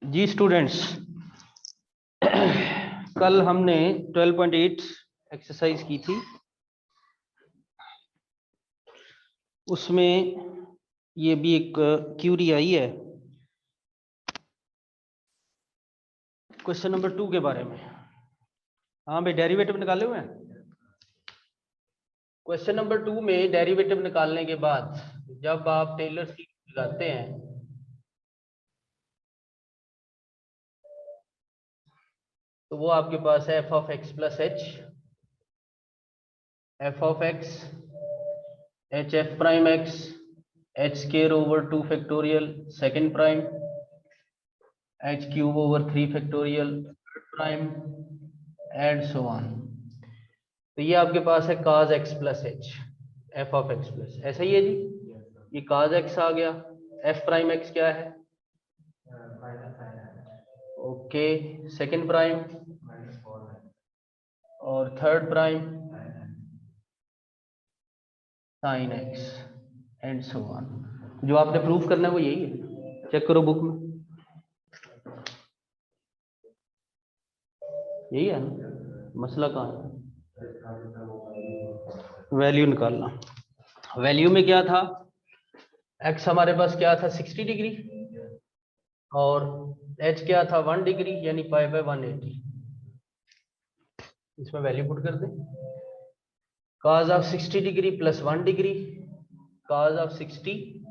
जी students, कल हमने 12.8 exercise की थी। उसमें ये भी एक क्यूरी आई है क्वेश्चन नंबर 2 के बारे में। हाँ भाई, डेरिवेटिव निकाले हुए हैं। क्वेश्चन नंबर 2 में डेरिवेटिव निकालने के बाद जब आप टेलर सीरीज लगाते हैं तो वो आपके पास है F of x plus F of x F prime x H square over 2 factorial second prime H cube over 3 factorial prime and so on. तो ये आपके पास है cos x plus H F of x plus, ऐसा ही है जी। ये cos x आ गया, F prime x क्या है? ओके, सेकंड प्राइम और third prime sine x and so on. जो आपने प्रूफ करना है वो यही है, चेक करो बुक में, यही है ना। मसला कहाँ है? वैल्यू निकालना। वैल्यू में क्या था? एक्स हमारे पास क्या था? 60 डिग्री, और एच क्या था? 1 डिग्री, यानी पाई बाय 180। इसमें वैल्यू पुट कर दे। cos of 60 degree plus 1 degree, cos of 60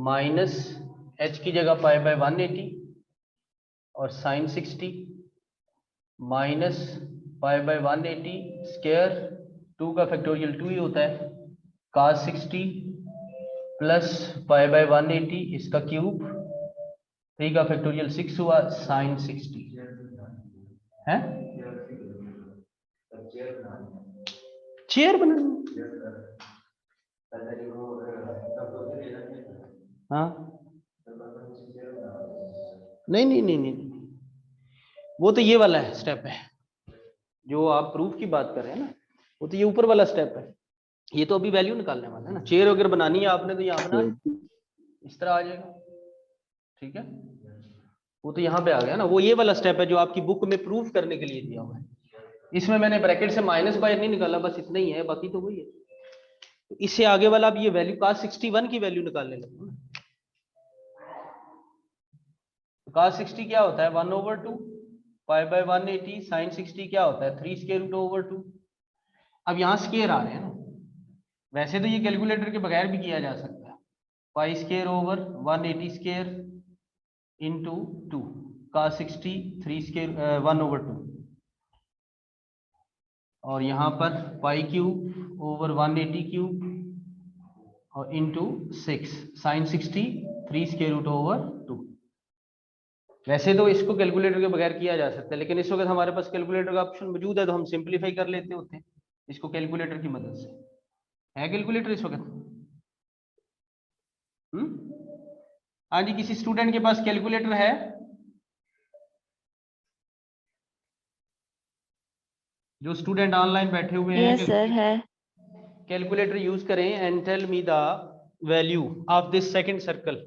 minus h की जगह पाई बाय 180 और sine 60 minus pi by 180 square, 2 का फैक्टोरियल 2 ही होता है, cos 60 प्लस पाई बाय 180 इसका क्यूब, 3 का फैक्टोरियल 6 हुआ, साइन 60 है। चेयर बना, हाँ नहीं नहीं नहीं नहीं, वो तो ये वाला है स्टेप है जो आप प्रूफ की बात कर रहे हैं ना, वो तो ये ऊपर वाला स्टेप है। ये तो अभी वैल्यू निकालने वाला है ना। चेयर अगर बनानी है आपने तो यहाँ बना ली, इस तरह आ जाएगा, ठीक है। वो तो यहाँ पे आ गया ना, वो ये वाला स्टेप है जो आपकी बुक में प्रूफ करने के लिए दिया हुआ है। इसमें मैंने ब्रैकेट से माइनस बाय नहीं निकाला, बस इतना ही है, बाकी तो वही है। तो इससे आगे वाला अब ये वैल्यू cos 61 की वैल्यू निकालने लगे ना। cos 60 क्या होता है? 1/2 पाई बाय 180, साइन 60 क्या होता है? 3 स्क्वायर रूट ओवर 2। अब यहाँ स्क्वायर आ रहे हैं ना, वैसे तो ये कैलकुलेटर के बगैर भी किया जा सकता है। Pi square over 180 square into 2, cos 60 3 square 1/2, और यहाँ पर पाई क्यूब ओवर 180 क्यूब और into 6 sine 60 3 square root over 2। वैसे तो इसको कैलकुलेटर के बगैर किया जा सकता है, लेकिन इस वक्त हमारे पास कैलकुलेटर का ऑप्शन मौजूद है तो हम सिंपलीफाई कर लेते होते हैं इसको कैलकुलेटर की मदद से। है कैलकुलेटर इस वक्त? हाँ जी, किसी स्टूडेंट के पास कैलकुलेटर है? जो स्टूडेंट ऑनलाइन बैठे हुए हैं, यस सर है। कैलकुलेटर यूज करें and tell me the value of this second circle.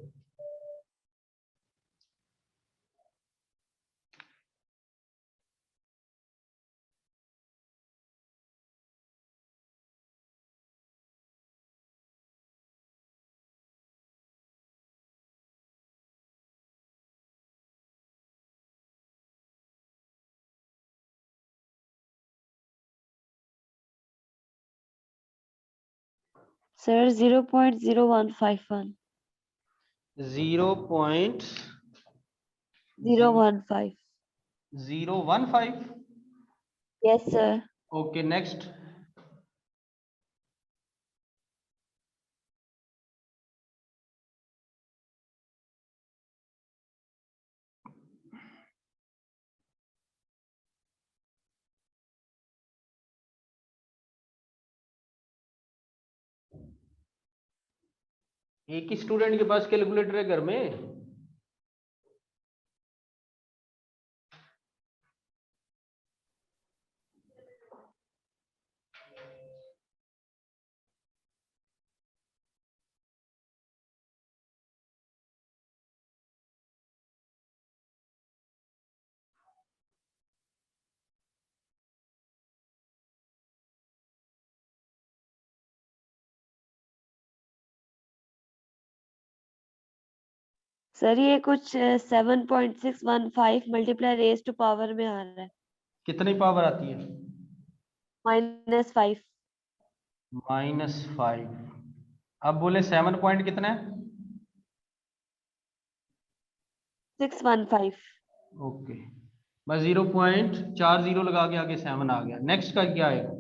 Sir 0.0151 015। 0.015। Yes sir. Okay, next. एक ही स्टूडेंट के पास कैलकुलेटर है घर में? सर ये कुछ 7.615 मल्टीप्लाई रेज टू पावर में आ रहा है, कितनी पावर आती है? -5 -5। अब बोले 7 पॉइंट कितना है? 615। ओके, बस 0.40 लगा के आगे 7 आ गया। नेक्स्ट का क्या आएगा?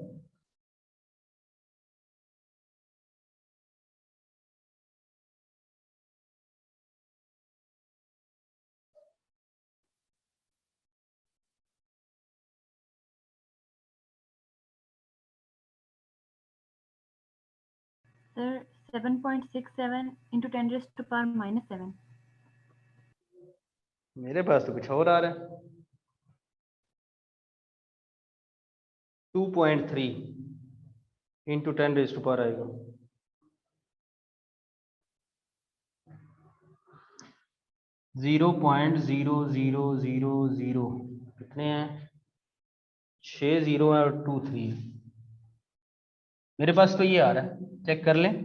Sir, 7.67 into 10 raised to power -7. मेरे पास तो कुछ और आ रहा है। 2.3 इंटू 10 रेज टू पावर आएगा। जीरो पॉइंट जीरो कितने हैं? 6 0 है और 2 3 है। मेरे पास तो ये आ रहा है, चेक कर लें।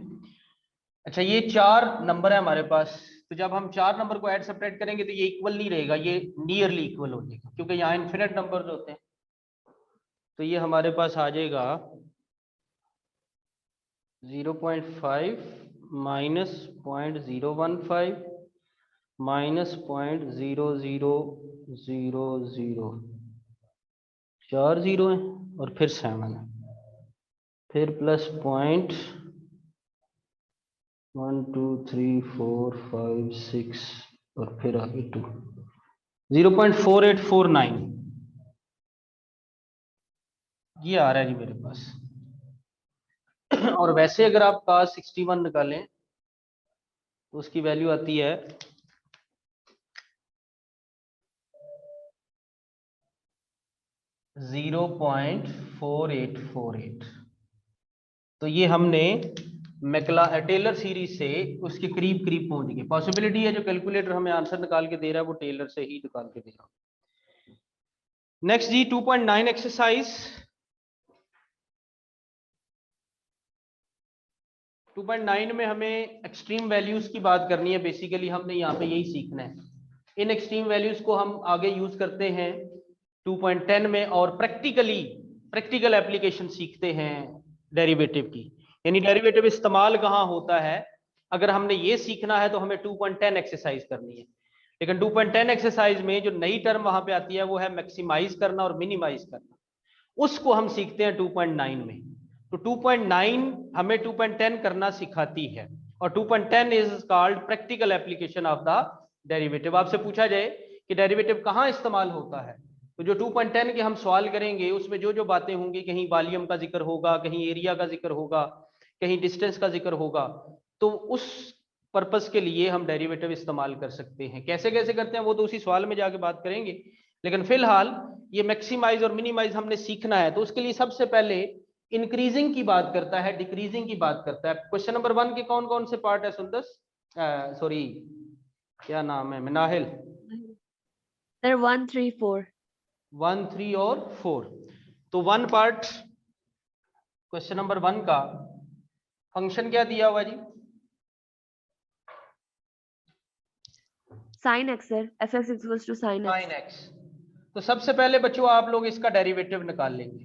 अच्छा, ये 4 नंबर है हमारे पास, तो जब हम 4 नंबर को ऐड सब्ट्रैक्ट करेंगे तो ये इक्वल नहीं रहेगा, ये नियरली इक्वल हो जाएगा, क्योंकि यहाँ इन्फिनिट नंबर्स होते हैं। तो ये हमारे पास आ जाएगा 0.5 माइनस 0.015 माइनस 0.0000, 4 0 है और फिर 7 है, फिर प्लस 1 2 3 4 5 6 और फिर आगे 2, 0.4849 ये आ रहा है जी मेरे पास। और वैसे अगर आप cos 61 निकालें तो उसकी वैल्यू आती है 0.4848। तो ये हमने टेलर सीरीज से उसके करीब करीब पहुंच गए। पॉसिबिलिटी है जो कैलकुलेटर हमें आंसर निकाल के दे रहा है वो टेलर से ही निकाल के दे रहा हूं। नेक्स्ट जी 2.9 एक्सरसाइज। 2.9 में हमें एक्सट्रीम वैल्यूज की बात करनी है। बेसिकली हमने यहाँ पे यही सीखना है। इन एक्सट्रीम वैल्यूज को हम आगे यूज करते हैं 2.10 में, और प्रैक्टिकल एप्लीकेशन सीखते हैं डेरिवेटिव की। यानी डेरिवेटिव इस्तेमाल कहाँ होता है, अगर हमने ये सीखना है तो हमें 2.10 एक्सरसाइज करनी है। लेकिन 2.10 एक्सरसाइज में जो नई टर्म वहां पे आती है वो है मैक्सिमाइज करना और मिनिमाइज करना, उसको हम सीखते हैं 2.9 में। तो 2.9 हमें 2.10 करना सिखाती है, और 2.10 is called practical application of the derivative. आपसे पूछा जाए कि डेरिवेटिव कहाँ इस्तेमाल होता है, तो जो 2.10 के हम सवाल करेंगे उसमें जो जो बातें होंगी, कहीं वॉल्यूम का जिक्र होगा, कहीं एरिया का जिक्र होगा, कहीं डिस्टेंस का जिक्र होगा, तो उस पर्पस के लिए हम डेरिवेटिव इस्तेमाल कर सकते हैं। कैसे कैसे करते हैं वो तो उसी सवाल में जाके बात करेंगे, लेकिन फिलहाल ये मैक्सिमाइज और मिनिमाइज हमने सीखना है। तो उसके लिए सबसे पहले इंक्रीजिंग की बात करता है, डिक्रीजिंग की बात करता है। क्वेश्चन नंबर 1 के कौन कौन से पार्ट है सुंदर? सॉरी क्या नाम है, मिनाहिल? सर 1 3 4। 1 3 और 4। तो 1 पार्ट क्वेश्चन नंबर 1 का फंक्शन क्या दिया हुआ जी? sin x sir, fx equals to sin x। sin x। तो सबसे पहले बच्चों आप लोग इसका डेरिवेटिव निकाल लेंगे।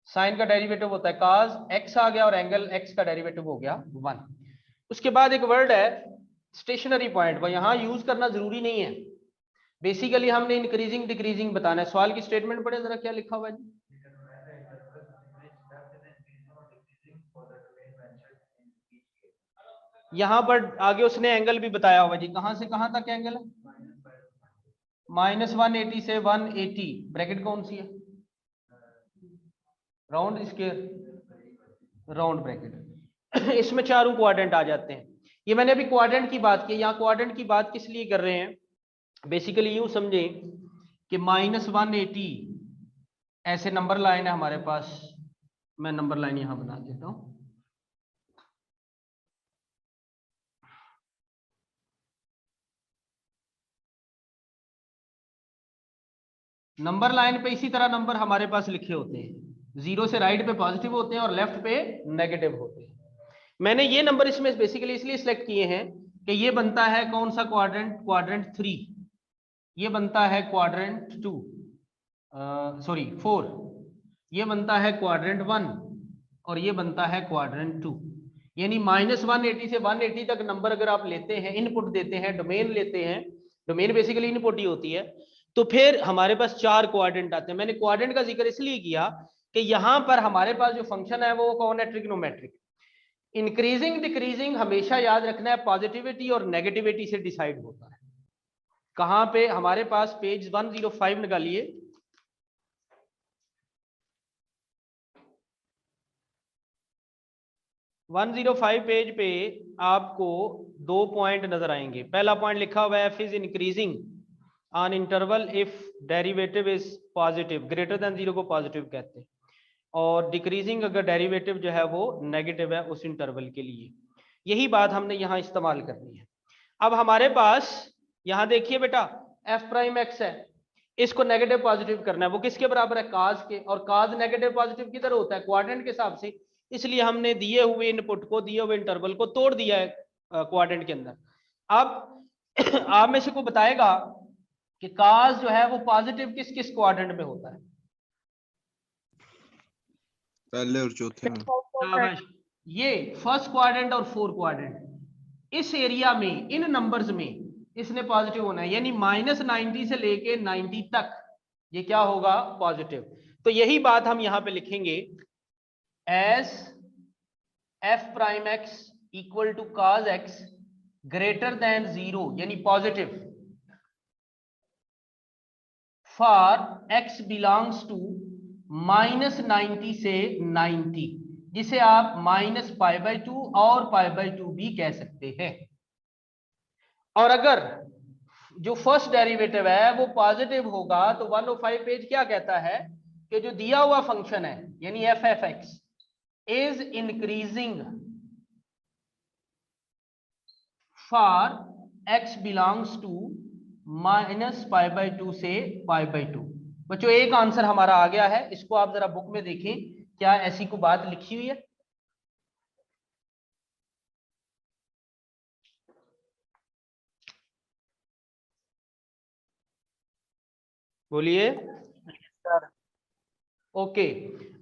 साइन का डेरिवेटिव होता है cos x आ गया, और एंगल x का डेरिवेटिव हो गया 1। उसके बाद एक वर्ड है स्टेशनरी पॉइंट, वो यहां यूज करना जरूरी नहीं है। बेसिकली हमने इंक्रीजिंग डिक्रीजिंग बताना है। सवाल की स्टेटमेंट पढ़े जरा, क्या लिखा हुआ है जी? यहां पर आगे उसने एंगल भी बताया हुआ जी, कहां से कहां तक एंगल है? -180 से 180। ब्रैकेट कौन सी है? Round square, round bracket. इसमें चारों क्वाड्रेंट आ जाते हैं। ये मैंने अभी क्वाड्रेंट की बात की, यहाँ क्वाड्रेंट की बात किस लिए कर रहे हैं? बेसिकली यूं समझे कि -180 ऐसे नंबर लाइन है हमारे पास। मैं नंबर लाइन यहां बना देता हूं। नंबर लाइन पे इसी तरह नंबर हमारे पास लिखे होते हैं, 0 से राइट पे पॉजिटिव होते हैं और लेफ्ट पे नेगेटिव होते हैं। मैंने ये नंबर इसमें बेसिकली इसलिए सिलेक्ट किए हैं कि ये बनता है कौन सा क्वाड्रेंट, क्वाड्रेंट 3, ये बनता है क्वाड्रेंट 2, सॉरी 4, ये बनता है क्वाड्रेंट 1 और ये बनता है क्वाड्रेंट 2। यानी -180 से 180 तक नंबर अगर आप लेते हैं, इनपुट देते हैं, डोमेन लेते हैं, डोमेन बेसिकली इनपुट ही होती है, तो फिर हमारे पास 4 क्वाड्रेंट आते हैं। मैंने क्वाड्रेंट का जिक्र इसलिए किया कि यहां पर हमारे पास जो फंक्शन है वो कौन है, ट्रिग्नोमेट्रिक। इंक्रीजिंग डिक्रीजिंग हमेशा याद रखना है पॉजिटिविटी और नेगेटिविटी से डिसाइड होता है। कहां पे, हमारे पास पेज 105 निकालिए, पेज पे आपको 2 पॉइंट नजर आएंगे। पहला पॉइंट लिखा हुआ है, f is increasing on interval if derivative is positive, greater than 0 को पॉजिटिव कहते हैं, और डिक्रीजिंग अगर डेरिवेटिव जो है वो नेगेटिव है उस इंटरवल के लिए। यही बात हमने यहाँ इस्तेमाल करनी है। अब हमारे पास यहाँ देखिए बेटा, f प्राइम x है, इसको नेगेटिव पॉजिटिव करना है, वो किसके बराबर है, काज के, और काज नेगेटिव पॉजिटिव किधर होता है, क्वाड्रेंट के हिसाब से, इसलिए हमने दिए हुए इनपुट को, दिए हुए इंटरवल को तोड़ दिया है क्वाड्रेंट के अंदर। अब आप में से को बताएगा कि काज जो है वो पॉजिटिव किस किस क्वाड्रेंट में होता है, पहले और चौथे में। शाबाश। ये फर्स्ट क्वाड्रेंट और 4 क्वाड्रेंट, इस एरिया में इन नंबर्स में इसने पॉजिटिव होना है, यानी -90 से लेके 90 तक ये क्या होगा, पॉजिटिव। तो यही बात हम यहां पे लिखेंगे, as f prime x equal to cos x greater than 0 यानी positive, for x belongs to -90 से 90, जिसे आप -π/2 और π/2 भी कह सकते हैं। और अगर जो फर्स्ट डेरिवेटिव है वो पॉजिटिव होगा तो 105 पेज क्या कहता है कि जो दिया हुआ फंक्शन है यानी f(x) is increasing for x belongs to -π/2 से π/2। बच्चों एक आंसर हमारा आ गया है, इसको आप जरा बुक में देखें, क्या ऐसी कोई बात लिखी हुई है? बोलिए। ओके,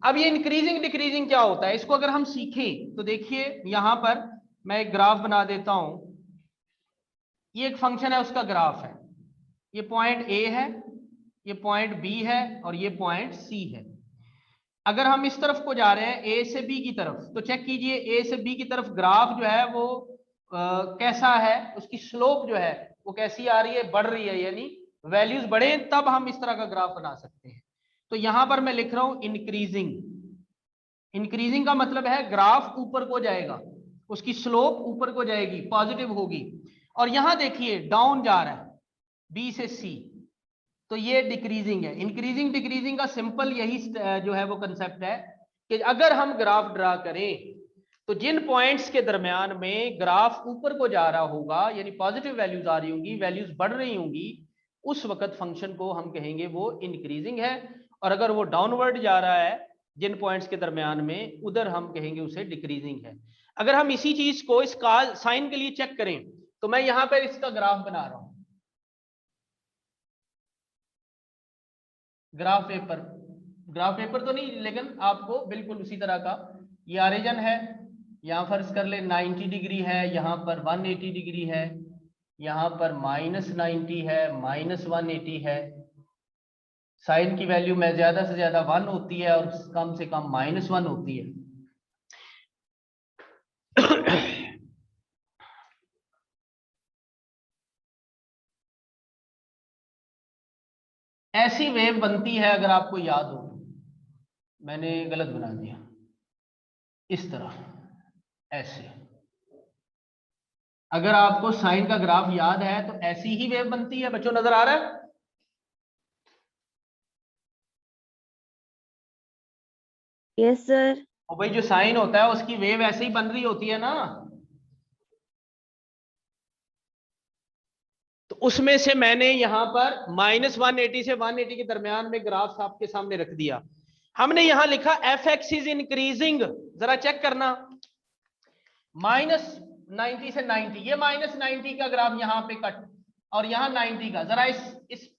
अब ये इंक्रीजिंग डिक्रीजिंग क्या होता है, इसको अगर हम सीखें तो देखिए यहां पर मैं एक ग्राफ बना देता हूं। ये एक फंक्शन है, उसका ग्राफ है, ये पॉइंट A है, ये पॉइंट B है और ये पॉइंट C है। अगर हम इस तरफ को जा रहे हैं A से B की तरफ, तो चेक कीजिए A से B की तरफ ग्राफ जो है वो कैसा है, उसकी स्लोप जो है वो कैसी आ रही है, बढ़ रही है, यानी वैल्यूज बढ़े तब हम इस तरह का ग्राफ बना सकते हैं। तो यहां पर मैं लिख रहा हूं इंक्रीजिंग। इंक्रीजिंग का मतलब है ग्राफ ऊपर को जाएगा, उसकी स्लोप ऊपर को जाएगी, पॉजिटिव होगी। और यहां देखिए डाउन जा रहा है B से C, तो ये डिक्रीजिंग है। इंक्रीजिंग डिक्रीजिंग का सिंपल यही जो है वो कंसेप्ट है कि अगर हम ग्राफ ड्रा करें तो जिन पॉइंट्स के दरमियान में ग्राफ ऊपर को जा रहा होगा यानी पॉजिटिव वैल्यूज आ रही होंगी, वैल्यूज बढ़ रही होंगी, उस वक्त फंक्शन को हम कहेंगे वो इंक्रीजिंग है। और अगर वो डाउनवर्ड जा रहा है जिन पॉइंट्स के दरमियान में, उधर हम कहेंगे उसे डिक्रीजिंग है। अगर हम इसी चीज को इस साइन के लिए चेक करें तो मैं यहां पर इसका ग्राफ बना रहा हूं, ग्राफ पेपर तो नहीं, लेकिन आपको बिल्कुल उसी तरह का, ये ऑरिजिन है, यहां फर्ज कर ले 90 डिग्री है, यहां पर 180 डिग्री है, यहां पर -90 है, -180 है। साइन की वैल्यू में ज्यादा से ज्यादा 1 होती है और कम से कम -1 होती है। ऐसी वेव बनती है, अगर आपको याद हो, मैंने गलत बना दिया, इस तरह ऐसे, अगर आपको साइन का ग्राफ याद है तो ऐसी ही वेव बनती है। बच्चों नजर आ रहा है? Yes sir. और भाई जो साइन होता है उसकी वेव ऐसे ही बन रही होती है ना, तो उसमें से मैंने यहां पर -180 से 180 के दरमियान में ग्राफ आपके सामने रख दिया। हमने यहां लिखा f(x) इज इंक्रीजिंग, जरा चेक करना, 90 से 90, ये -90 का ग्राफ यहाँ पे कट और यहाँ 90 का। जरा इस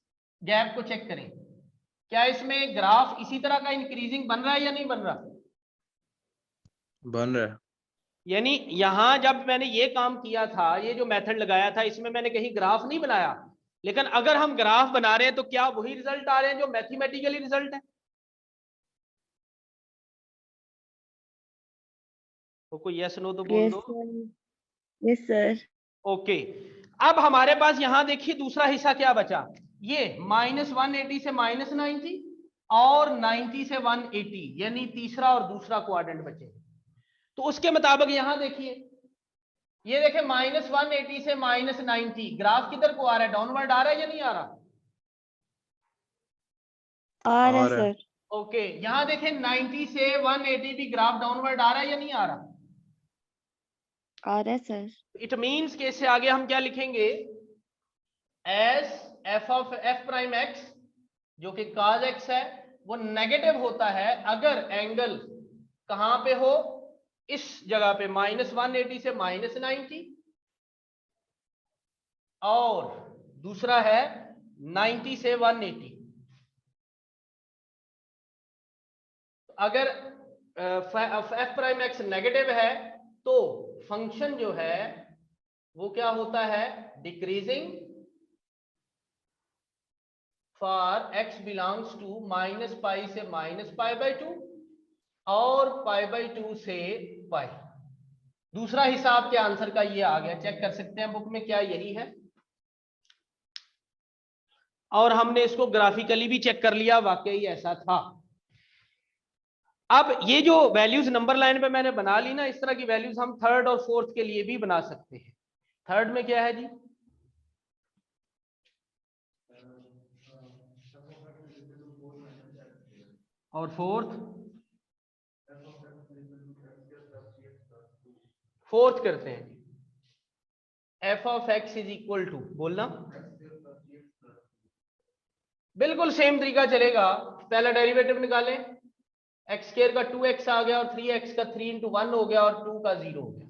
गैप को चेक करें, क्या इसमें ग्राफ इसी तरह का इंक्रीजिंग बन रहा है या नहीं बन रहा? बन रहा है। यानी यहां जब मैंने ये काम किया था, ये जो मेथड लगाया था, इसमें मैंने कहीं ग्राफ नहीं बनाया, लेकिन अगर हम ग्राफ बना रहे हैं तो क्या वही रिजल्ट आ रहे हैं जो मैथमेटिकली रिजल्ट है? तो कोई यस नो तो बोल दो। Yes sir. ओके, अब हमारे पास यहां देखिए दूसरा हिस्सा क्या बचा, ये -180 से -90 और 90 से 180, यानी तीसरा और दूसरा क्वाड्रेंट बचे। तो उसके मुताबिक यहां देखिए, ये देखें -180 से -90, ग्राफ किधर को आ रहा है? डाउनवर्ड आ रहा है या नहीं आ रहा? आ रहा है आ रहा है। सर। ओके, यहां देखें 90 से 180 भी ग्राफ डाउनवर्ड आ रहा है या नहीं आ रहा? आ रहा है सर। इट मीन्स कि इससे आगे हम क्या लिखेंगे, S F of F prime x जो कि cos x है, वो नेगेटिव होता है अगर एंगल कहां पे हो, इस जगह पे -180 से -90, और दूसरा है 90 से 180। अगर एफ प्राइम एक्स नेगेटिव है तो फंक्शन जो है वो क्या होता है, decreasing for x belongs to -pi से -पाई/2 और पाई/2 से पाई। दूसरा हिसाब के आंसर का ये आ गया, चेक कर सकते हैं बुक में, क्या यही है? और हमने इसको ग्राफिकली भी चेक कर लिया, वाकई ऐसा था। अब ये जो वैल्यूज नंबर लाइन पे मैंने बना ली ना, इस तरह की वैल्यूज हम थर्ड और फोर्थ के लिए भी बना सकते हैं। थर्ड में क्या है जी, और फोर्थ करते हैं f of x is equal to, बोलना बिल्कुल सेम तरीका चलेगा। पहला डेरिवेटिव निकालें, एक्स स्क्वायर का 2x आ गया और 3x का 3 × 1 हो गया और 2 का 0 हो गया।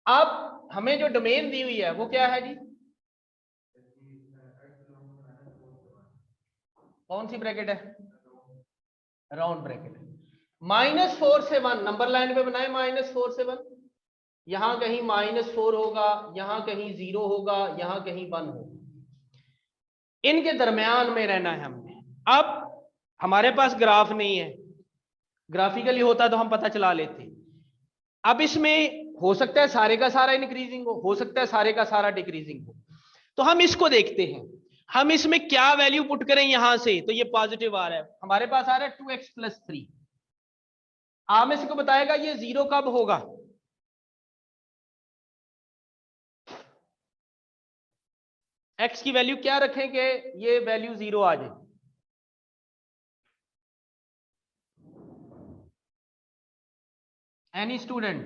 अब हमें जो डोमेन दी हुई है वो क्या है जी, कौन सी ब्रैकेट है? राउंड ब्रैकेट है। -4 से 1 नंबर लाइन पे बनाए, -4 से 1, यहां कहीं -4 होगा, यहां कहीं 0 होगा, यहां कहीं 1 होगा, इनके दरमियान में रहना है हमने। अब हमारे पास ग्राफ नहीं है, ग्राफिकली होता तो हम पता चला लेते। अब इसमें हो सकता है सारे का सारा इंक्रीजिंग हो सकता है सारे का सारा डिक्रीजिंग हो, तो हम इसको देखते हैं, हम इसमें क्या वैल्यू पुट करें यहां से। तो ये पॉजिटिव आ रहा है, हमारे पास आ रहा है 2x + 3। आप में से को बताएगा ये 0 कब होगा? x की वैल्यू क्या रखें कि ये वैल्यू 0 आ जाए? Any student?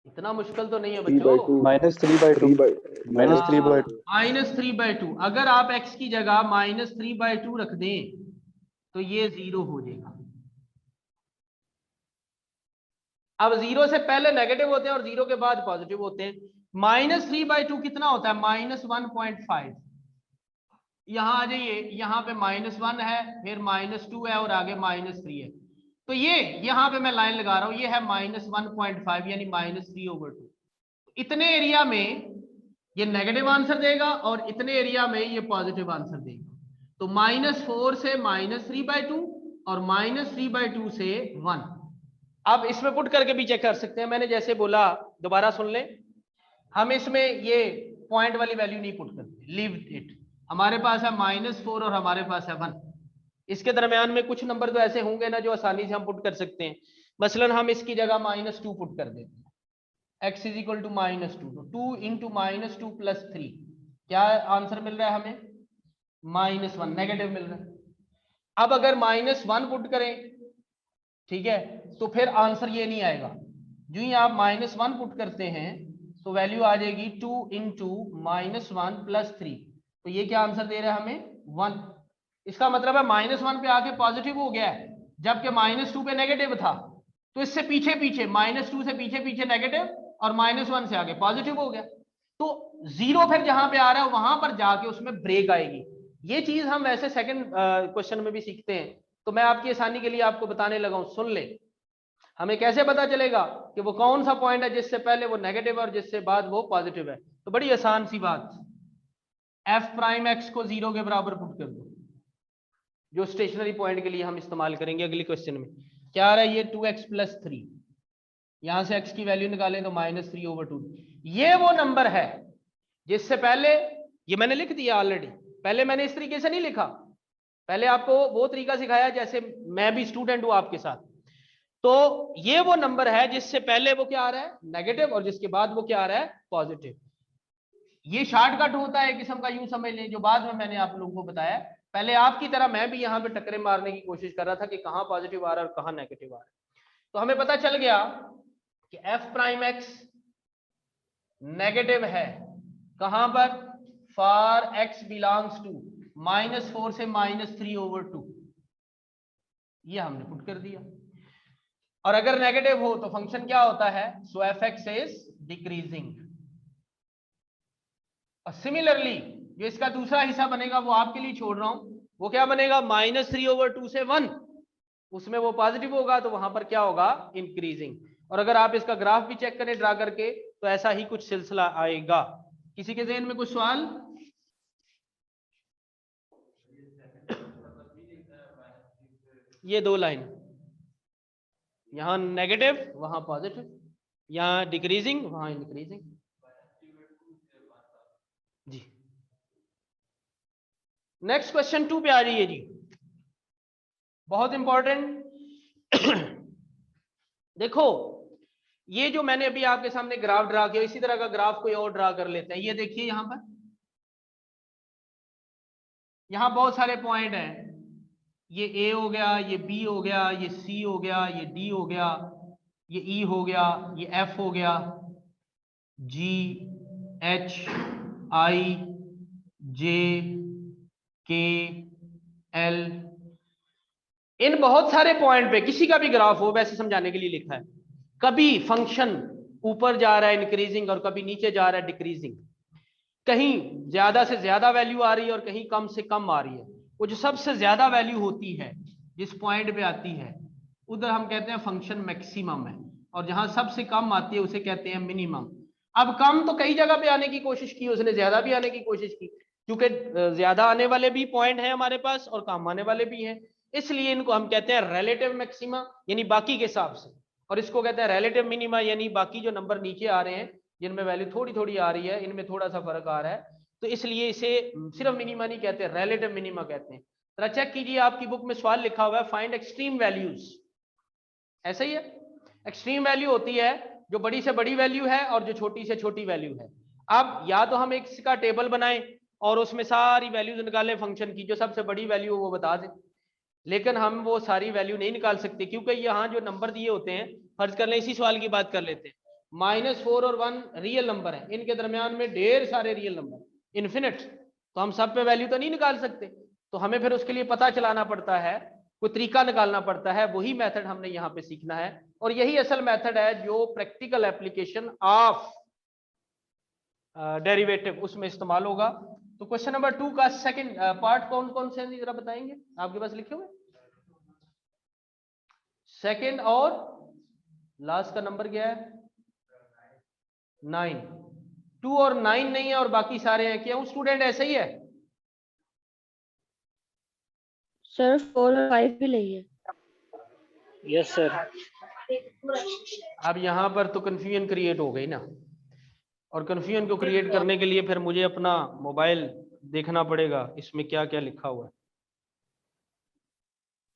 इतना मुश्किल तो नहीं है बच्चों। -3/2। अगर आप x की जगह -3/2 रख दें तो ये 0 हो जाएगा। अब 0 से पहले नेगेटिव होते हैं और 0 के बाद पॉजिटिव होते हैं। -3/2 कितना होता है? -1.5। यहां आ जाइए, यहां पे -1 है, फिर -2 है और आगे -3 है। तो ये यहां पे मैं लाइन लगा रहा हूं, ये है -1.5 यानी -3/2। इतने एरिया में ये नेगेटिव आंसर देगा और इतने एरिया में ये पॉजिटिव आंसर देगा। तो -4 से -3/2 और -3/2 से 1। अब इसमें पुट करके भी चेक कर सकते हैं, मैंने जैसे बोला, दोबारा सुन लें, हम इसमें ये पॉइंट वाली वैल्यू नहीं पुट करते, लीव इट। हमारे पास है -4 और हमारे पास है 1। इसके दरमियान में कुछ नंबर तो ऐसे होंगे ना जो आसानी से हम पुट कर सकते हैं। मसलन हम इसकी जगह -2 पुट कर देते हैं, x = -2, तो 2 × -2 + 3, क्या आंसर मिल रहा है हमें? -1, नेगेटिव मिल रहा है। अब अगर -1 पुट करें, ठीक है, तो फिर आंसर ये नहीं आएगा। जो ही आप -1 पुट करते हैं तो वैल्यू आ जाएगी 2 × -1 + 3, तो ये क्या आंसर दे रहा है हमें? 1। इसका मतलब है -1 पे आके पॉजिटिव हो गया है, जबकि -2 पे नेगेटिव था। तो इससे पीछे पीछे -2 से पीछे पीछे नेगेटिव और -1 से आगे पॉजिटिव हो गया। तो 0 फिर जहां पे आ रहा है वहां पर जाके उसमें ब्रेक आएगी। ये चीज हम वैसे सेकंड क्वेश्चन में भी सीखते हैं, तो मैं आपकी आसानी के लिए आपको बताने लगा हूं, सुन ले। हमें कैसे पता चलेगा कि वो कौन सा पॉइंट है जिससे पहले वो नेगेटिव और जिससे बाद वो पॉजिटिव है? तो बड़ी आसान सी बात, f' को 0 के बराबर पुट कर दो, जो स्टेशनरी पॉइंट के लिए हम इस्तेमाल करेंगे अगले क्वेश्चन में। क्या आ रहा है? ये 2x + 3, यहां से x की वैल्यू निकालें तो -3/2। ये वो नंबर है जिससे पहले, ये मैंने लिख दिया ऑलरेडी, पहले मैंने इस तरीके से नहीं लिखा, पहले आपको वो तरीका सिखाया जैसे मैं भी स्टूडेंट हूं आपके साथ। तो ये वो नंबर है जिससे पहले वो क्या आ रहा है? नेगेटिव, और जिसके बाद वो क्या आ रहा है? पॉजिटिव। ये शॉर्टकट होता है किस्म का, यूं समझ लें, जो बाद में मैंने आप लोगों को बताया। पहले आपकी तरह मैं भी यहां पे टक्करे मारने की कोशिश कर रहा था कि कहां पॉजिटिव आ रहा है और कहां नेगेटिव आ रहा है। तो हमें पता चल गया कि f' नेगेटिव है कहां पर? फॉर x बिलोंग्स टू -4 से -3/2, ये हमने पुट कर दिया। और अगर नेगेटिव हो तो फंक्शन क्या होता है? सो f(x) इज डिक्रीजिंग। और सिमिलरली जो इसका दूसरा हिस्सा बनेगा वो आपके लिए छोड़ रहा हूं, वो क्या बनेगा? -3/2 से 1, उसमें वो पॉजिटिव होगा तो वहां पर क्या होगा? इंक्रीजिंग। और अगर आप इसका ग्राफ भी चेक करें ड्रा करके तो ऐसा ही कुछ सिलसिला आएगा। किसी के ज़हन में कुछ सवाल? ये 2 लाइन, यहां नेगेटिव वहां पॉजिटिव, यहां डिक्रीजिंग वहां इंक्रीजिंग। जी नेक्स्ट क्वेश्चन 2 पे आ जाइए जी, बहुत इंपॉर्टेंट। देखो ये जो मैंने अभी आपके सामने ग्राफ ड्रा किया, इसी तरह का ग्राफ कोई और ड्रा कर लेते हैं। ये देखिए यहां पर, यहां बहुत सारे पॉइंट हैं, ये ए हो गया, ये बी हो गया, ये सी हो गया, ये डी हो गया, ये ई हो गया, ये एफ हो गया, जी एच आई जे के एल। इन बहुत सारे पॉइंट पे किसी का भी ग्राफ हो, वैसे समझाने के लिए लिखा है, कभी फंक्शन ऊपर जा रहा है इंक्रीजिंग और कभी नीचे जा रहा है डिक्रीजिंग। कहीं ज्यादा से ज्यादा वैल्यू आ रही है और कहीं कम से कम आ रही है। वो जो सबसे ज्यादा वैल्यू होती है जिस पॉइंट पे आती है उधर हम कहते हैं फंक्शन मैक्सिमम है, और जहां सबसे कम आती है उसे कहते हैं मिनिमम। अब कम तो कई जगह पे आने की कोशिश की उसने, ज्यादा भी आने की कोशिश की, क्योंकि ज्यादा आने वाले भी पॉइंट है हमारे पास और कम आने वाले भी हैं, इसलिए इनको हम कहते हैं रिलेटिव मैक्सिमा यानी बाकी के हिसाब से, और इसको कहते हैं रिलेटिव मिनिमा यानी बाकी जो नंबर नीचे आ रहे हैं जिनमें वैल्यू थोड़ी थोड़ी आ रही है, इनमें थोड़ा सा फर्क आ रहा है, तो इसलिए इसे सिर्फ मिनिमा नहीं कहते, रिलेटिव मिनिमा कहते हैं। जरा चेक कीजिए, आपकी बुक में सवाल लिखा हुआ है फाइंड एक्सट्रीम वैल्यूज, ऐसा ही है। एक्सट्रीम वैल्यू होती है जो बड़ी से बड़ी वैल्यू है और जो छोटी से छोटी वैल्यू है। अब या तो हम एक इसका टेबल बनाएं और उसमें सारी वैल्यूज निकालें फंक्शन की, जो सबसे बड़ी वैल्यू वो बता दें, लेकिन हम वो सारी वैल्यू नहीं निकाल सकते क्योंकि यहाँ जो नंबर दिए होते हैं, फर्ज कर लें इसी सवाल की बात कर लेते हैं, -4 और 1 रियल नंबर है, इनके दरमियान में ढेर सारे रियल नंबर इन्फिनिट, तो हम सब पे वैल्यू तो नहीं निकाल सकते, तो हमें फिर उसके लिए पता चलाना पड़ता है, कोई तरीका निकालना पड़ता है, वही मेथड हमने यहाँ पे सीखना है, और यही असल मेथड है जो प्रैक्टिकल एप्लीकेशन ऑफ डेरिवेटिव उसमें इस्तेमाल होगा। तो क्वेश्चन नंबर 2 का सेकंड पार्ट कौन कौन से हैं जरा बताएंगे, आपके पास लिखे हुए? सेकंड और लास्ट का नंबर क्या है? 9। 2 और 9 नहीं है और बाकी सारे हैं, क्या स्टूडेंट ऐसे ही है? सर 4 और 5 भी नहीं है। Yes sir. अब यहां पर तो कंफ्यूजन क्रिएट हो गई ना, और कंफ्यूजन को क्रिएट करने के लिए फिर मुझे अपना मोबाइल देखना पड़ेगा इसमें क्या क्या लिखा हुआ है।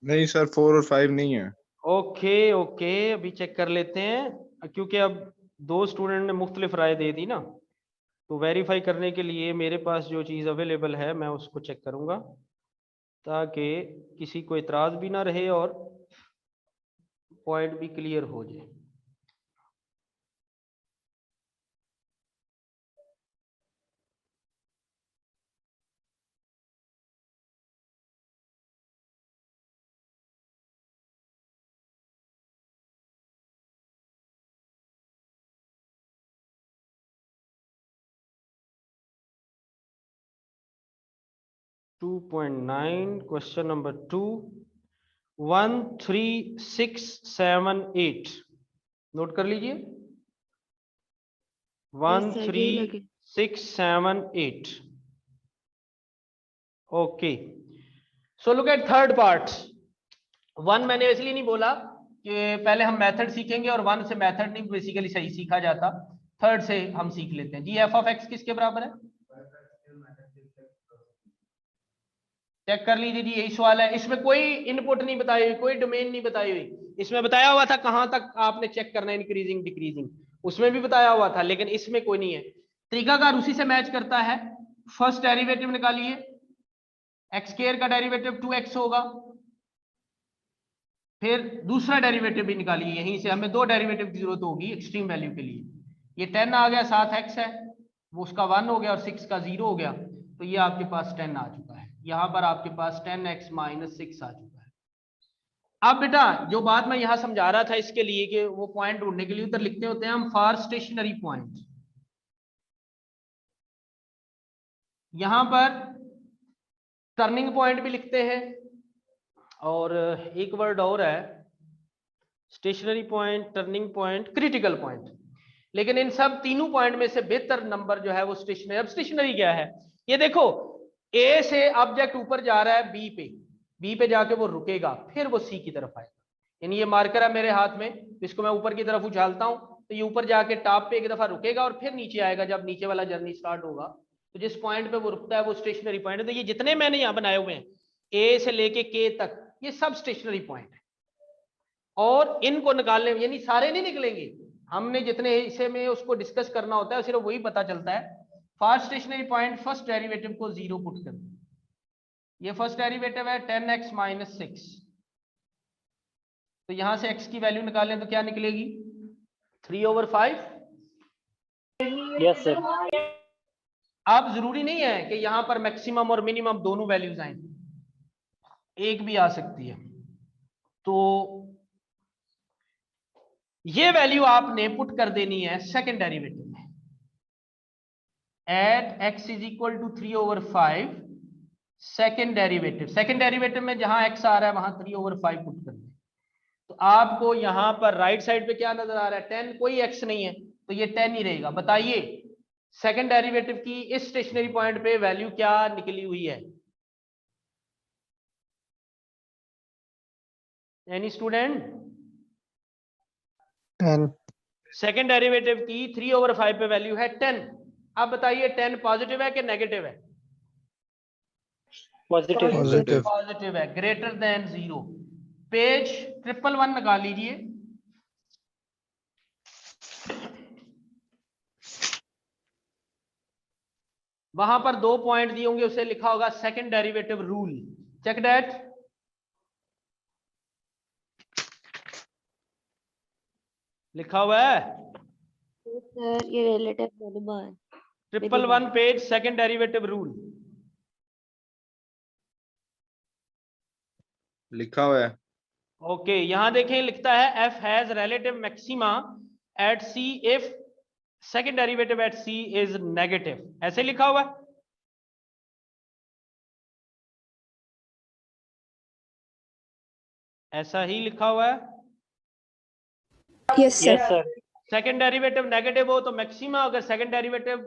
नहीं सर 4 और 5 नहीं है। ओके ओके, अभी चेक कर लेते हैं, क्योंकि अब 2 स्टूडेंट ने मुख्तलिफ राय दे दी ना, तो वेरीफाई करने के लिए मेरे पास जो चीज़ अवेलेबल है मैं उसको चेक करूंगा ताकि किसी को इतराज़ भी ना रहे और पॉइंट भी क्लियर हो जाए। 2.9 क्वेश्चन नंबर 2 13678 नोट कर लीजिए। Yes, sir, यही लगे। 13678 okay. So look at third part. One मैंने इसलिए नहीं बोला कि पहले हम मेथड सीखेंगे और वन से मेथड नहीं बेसिकली सही सीखा जाता, थर्ड से हम सीख लेते हैं। जी एफ ऑफ एक्स किसके बराबर है? चेक कर लीजिए जी, यही सवाल है। इसमें कोई इनपुट नहीं बताई हुई, कोई डोमेन नहीं बताई हुई। इसमें बताया हुआ था कहां तक आपने चेक करना है, इंक्रीजिंग डिक्रीजिंग, उसमें भी बताया हुआ था, लेकिन इसमें कोई नहीं है। तरीकाकार उसी से मैच करता है। फर्स्ट डेरिवेटिव निकालिए, एक्स स्क्वायर का डेरिवेटिव 2x होगा, फिर दूसरा डेरिवेटिव भी निकालिए। यहीं से हमें दो डेरिवेटिव की जरूरत होगी एक्सट्रीम वैल्यू के लिए। ये 10 आ गया, साथ x है, वो उसका 1 हो गया और 6 का 0 हो गया, तो ये आपके पास 10 आ चुका है। यहां पर आपके पास 10x - 6 आ चुका है। अब बेटा जो बात मैं यहां समझा रहा था इसके लिए कि वो पॉइंट ढूंढने के लिए उधर लिखते होते हैं हम फॉर स्टेशनरी पॉइंट। यहां पर टर्निंग पॉइंट भी लिखते हैं और एक वर्ड और है, stationary point, turning point, critical point. लेकिन इन सब तीनों पॉइंट में से बेहतर नंबर जो है वो स्टेशनरी। अब स्टेशनरी क्या है, ये देखो, ए से ऑब्जेक्ट ऊपर जा रहा है बी पे जाके वो रुकेगा, फिर वो सी की तरफ आएगा। यानी ये मार्कर है मेरे हाथ में, इसको मैं ऊपर की तरफ उछालता हूं तो ये ऊपर जाके टॉप पे एक दफा रुकेगा और फिर नीचे आएगा जब नीचे वाला जर्नी स्टार्ट होगा। तो जिस पॉइंट पे वो रुकता है वो स्टेशनरी पॉइंट है। तो ये जितने मैंने यहाँ बनाए हुए हैं ए से लेके के तक, ये सब स्टेशनरी पॉइंट है। और इनको निकालने, यानी सारे नहीं निकलेंगे, हमने जितने हिस्से में उसको डिस्कस करना होता है सिर्फ वही पता चलता है। First stationary point, first derivative को 0 पुट कर दो। ये फर्स्ट डेरिवेटिव है 10x - 6, तो यहां से x की वैल्यू निकालें तो क्या निकलेगी? 3/5। Yes sir. अब जरूरी नहीं है कि यहां पर मैक्सिमम और मिनिमम दोनों वैल्यूज आए, एक भी आ सकती है। तो ये वैल्यू आपने पुट कर देनी है सेकंड डेरिवेटिव में। एट x = 3/5 सेकंड डेरिवेटिव में जहां x आ रहा है वहां 3/5 पुट कर दें। तो आपको यहां पर राइट साइड पे क्या नजर आ रहा है? 10, कोई x नहीं है तो ये 10 ही रहेगा। बताइए सेकंड डेरिवेटिव की इस स्टेशनरी पॉइंट पे वैल्यू क्या निकली हुई है? Any student? 10 सेकंड डेरिवेटिव की 3/5 पे वैल्यू है 10। अब बताइए 10 पॉजिटिव है कि नेगेटिव है? पॉजिटिव। पॉजिटिव पॉजिटिव है, ग्रेटर देन 0। पेज 111 निकाल लीजिए। वहां पर 2 पॉइंट दिए होंगे, उसे लिखा होगा second derivative rule. Check that. लिखा हुआ है सर ये रिलेटिव मिनिमा है। 111 पेज, सेकंड डेरिवेटिव रूल लिखा हुआ है। ओके। यहां देखें लिखता है f has relative maxima at c if second derivative at c is negative. ऐसे लिखा हुआ है। ऐसा ही लिखा हुआ है। Yes sir. Second derivative negative हो तो मैक्सिमा, अगर सेकंड डेरिवेटिव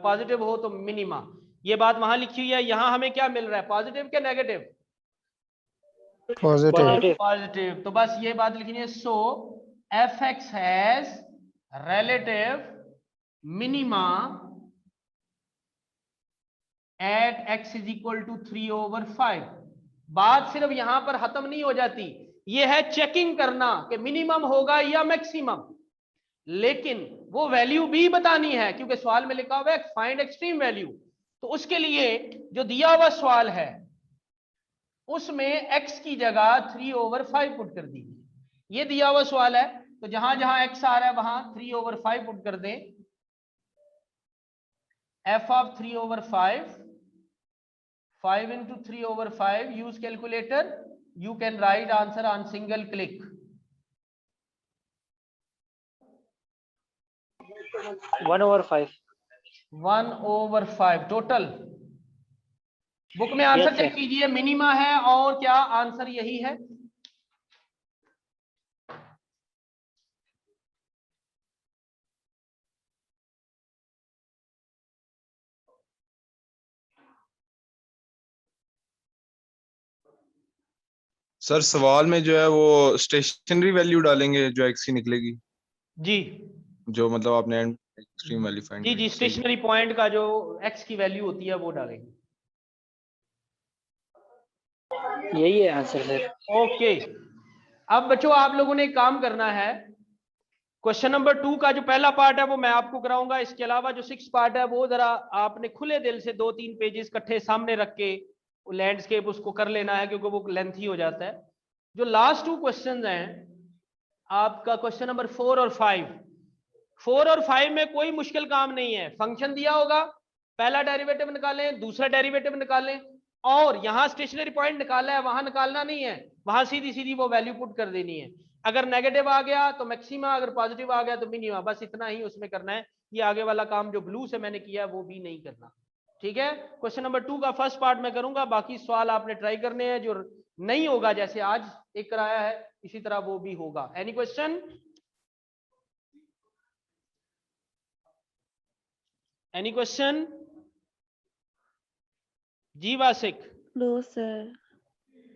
पॉजिटिव हो तो मिनिमा। ये बात वहां लिखी हुई है। यहां हमें क्या मिल रहा है, पॉजिटिव क्या नेगेटिव? Positive positive. तो बस ये बात लिखनी है। So F X has relative minima at x = 3/5। बात सिर्फ यहां पर खत्म नहीं हो जाती, ये है चेकिंग करना कि मिनिमम होगा या मैक्सिमम। लेकिन वो वैल्यू भी बतानी है क्योंकि सवाल में लिखा हुआ है फाइंड एक्सट्रीम वैल्यू। तो उसके लिए जो दिया हुआ सवाल है उसमें x की जगह 3/5 पुट कर दीजिए। ये दिया हुआ सवाल है तो जहां जहां x आ रहा है वहां 3/5 पुट कर दें। f of 3/5, 5 into 3/5, use calculator, you can write answer on single click. 1/5 1/5 total book में आंसर Yes, चेक sir. कीजिए, मिनिमा है और क्या आंसर यही है? सर सवाल में जो है वो स्टेशनरी वैल्यू डालेंगे जो एक्स की निकलेगी, जी जो मतलब आपने एक्सट्रीम वैल्यू फाइंड जी करी जी, सही है। स्टेशनरी पॉइंट का जो एक्स की वैल्यू होती है वो डालेंगे। यही है आंसर सर। ओके, अब बच्चों आप लोगों ने एक काम करना है, क्वेश्चन नंबर 2 का जो पहला पार्ट है वो मैं आपको कराऊंगा, इसके अलावा जो 6 पार्ट है वो जरा आपने खुले दिल से 2-3 पेजेस इकट्ठे सामने रख के लैंडस्केप उसको कर लेना है, क्योंकि वो लेंथी हो जाता है। जो लास्ट 2 क्वेश्चंस हैं आपका, क्वेश्चन नंबर 4 और 5, 4 और 5 में कोई मुश्किल काम नहीं है। फंक्शन दिया होगा, पहला डेरिवेटिव निकालें, दूसरा डेरिवेटिव निकालें, और यहां स्टेशनरी पॉइंट निकाला है वहां निकालना नहीं है, वहां सीधी सीधी वो वैल्यू पुट कर देनी है। अगर नेगेटिव आ गया तो मैक्सिमा, अगर पॉजिटिव आ गया तो मिनिमा, बस इतना ही उसमें करना है। ये आगे वाला काम जो ब्लू से मैंने किया है वो भी नहीं करना, ठीक है। क्वेश्चन नंबर 2 का फर्स्ट पार्ट मैं करूंगा, बाकी सवाल आपने ट्राई करने हैं, जो नहीं होगा जैसे आज एक कराया है इसी तरह वो भी होगा। Any question? Any question? जी वासिक? No, sir.